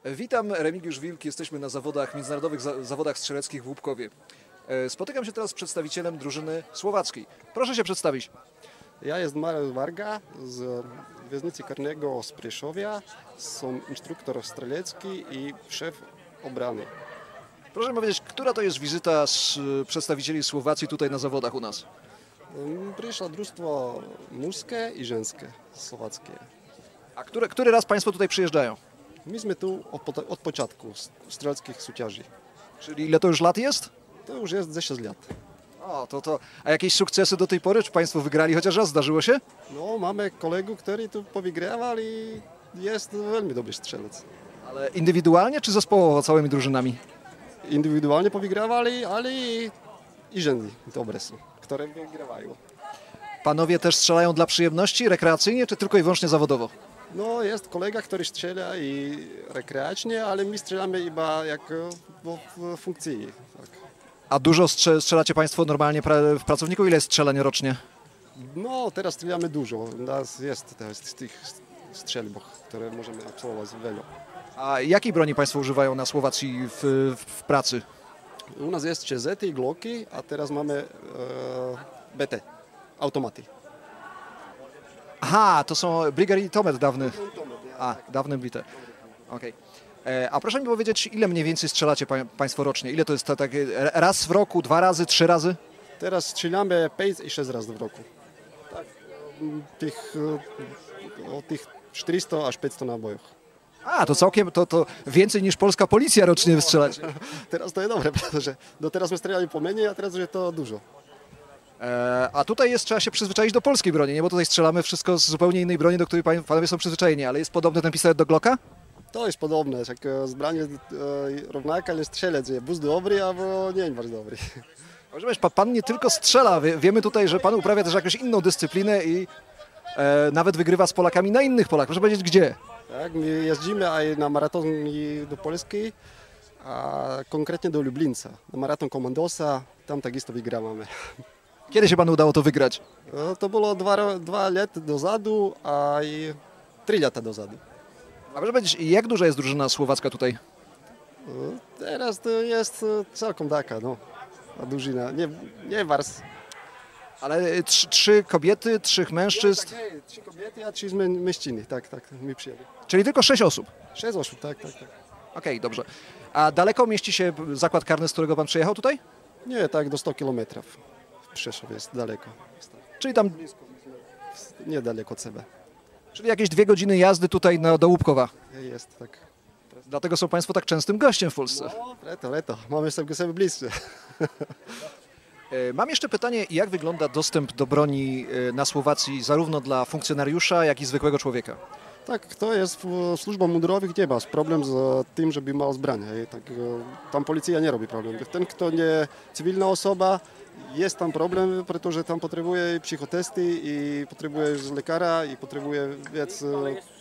Witam, Remigiusz Wilk, jesteśmy na zawodach, międzynarodowych zawodach strzeleckich w Łupkowie. Spotykam się teraz z przedstawicielem drużyny słowackiej. Proszę się przedstawić. Ja jestem Mariusz Varga z Wierzchnicy Karnego z Prešovia. Som instruktor strzelecki i szef obrony. Proszę mi powiedzieć, która to jest wizyta z przedstawicieli Słowacji tutaj na zawodach u nas? Przyszło drużstwo mużskie i żeńskie słowackie. A który raz Państwo tutaj przyjeżdżają? Myśmy tu od początku strzeleckich suciarzy. Czyli ile to już lat jest? To już jest 10 lat. O, a jakieś sukcesy do tej pory? Czy Państwo wygrali chociaż raz? Zdarzyło się? No, mamy kolegów, którzy tu powygrywali i jest bardzo dobry strzelec. Ale indywidualnie czy zespołowo całymi drużynami? Indywidualnie powygrywali, ale i żeny dobre są, które wygrywają. Panowie też strzelają dla przyjemności, rekreacyjnie, czy tylko i wyłącznie zawodowo? No, jest kolega, który strzela i rekreacyjnie, ale my strzelamy chyba jak w funkcji. Tak. A dużo strzelacie Państwo normalnie w pracowniku? Ile jest strzelań rocznie? No, teraz strzelamy dużo. U nas jest z tych strzelbów, które możemy absolwować wiele. A jakiej broni Państwo używają na Słowacji w pracy? U nas jest CZ i Glocki, a teraz mamy BT, automaty. Aha, to są Brigary Tomet dawny. A, dawny Bliter. Okej. A proszę mi powiedzieć, ile mniej więcej strzelacie Państwo rocznie? Ile to jest tak raz w roku, 2 razy, 3 razy? Teraz strzelamy 5 i 6 razy w roku. Tak, tych 400 aż 500 nabojów. A, to całkiem, to więcej niż polska policja rocznie wystrzelacie. Teraz to jest dobre, że do teraz my strzelali po mniej, a teraz już to dużo. A tutaj trzeba się przyzwyczaić do polskiej broni, nie? Bo tutaj strzelamy wszystko z zupełnie innej broni, do której panowie są przyzwyczajeni, ale jest podobny ten pistolet do Glocka? To jest podobne, jak zbranie równaka, ale strzelec jest bardzo dobry, albo nie bardzo dobry. Może być, pan nie tylko strzela, wiemy tutaj, że pan uprawia też jakąś inną dyscyplinę i nawet wygrywa z Polakami na innych polach. Proszę powiedzieć, gdzie? Tak, my jeździmy na maraton do Polski, a konkretnie do Lublińca. Na maraton Komandosa, tam tak isto wygramy. Kiedy się panu udało to wygrać? To było 2 lata dozadu, a i 3 lata dozadu. A proszę powiedzieć, jak duża jest drużyna słowacka tutaj? Teraz to jest całkiem taka, no, drużyna, nie wars. Ale 3 kobiety, 3 mężczyzn? Tak, 3 kobiety, a 3 mężczyzny, tak, my przyjęli. Czyli tylko 6 osób? 6 osób, tak. Okej, dobrze. A daleko mieści się zakład karny, z którego pan przyjechał tutaj? Nie, tak do 100 kilometrów. Przeszło jest daleko. Czyli tam... Niedaleko od siebie. Czyli jakieś 2 godziny jazdy tutaj do Łupkowa. Jest, tak. Dlatego są państwo tak częstym gościem w Polsce. No, leto. Mamy sobie bliscy. Mam jeszcze pytanie, jak wygląda dostęp do broni na Słowacji zarówno dla funkcjonariusza, jak i zwykłego człowieka? Tak, to jest w służbach mundurowych nie ma problem z tym, żeby miał zbranie. Tak, tam policja nie robi problem. Ten, kto nie cywilna osoba, jest tam problem, protože tam potrzebuje psychotesty i potrzebuje lekarza i potrzebuje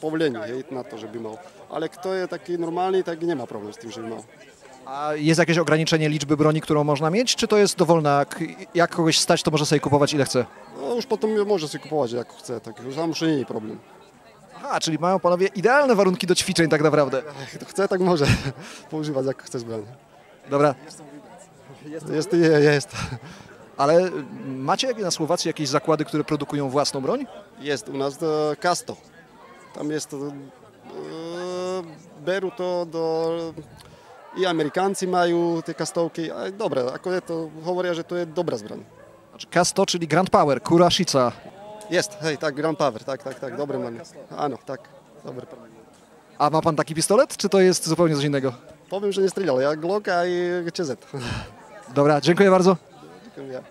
pozwolenia na to, żeby miał. Ale kto jest taki normalny, tak nie ma problemu z tym, żeby miał. A jest jakieś ograniczenie liczby broni, którą można mieć, czy to jest dowolna? Jak kogoś stać, to może sobie kupować ile chce? No już potem może sobie kupować jak chce, tak już tam już nie jest problem. Aha, czyli mają panowie idealne warunki do ćwiczeń tak naprawdę. Kto chce, tak może poużywać jak chce zbranie. Dobra. Jest. Ale macie na Słowacji jakieś zakłady, które produkują własną broń? Jest u nas Kasto. Tam jest beru to i Amerykancy mają te kastołki. Dobre, akurat to mówię, że to jest dobra zbroń. Znaczy K100, czyli Grand Power, Kurashica. Jest, hej, tak, Grand Power, tak, dobry man. Ano, tak, dobry. A ma pan taki pistolet, czy to jest zupełnie coś innego? Powiem, że nie strzelał, ja Glocka i CZ. Dobra, dziękuję bardzo. Dziękuję.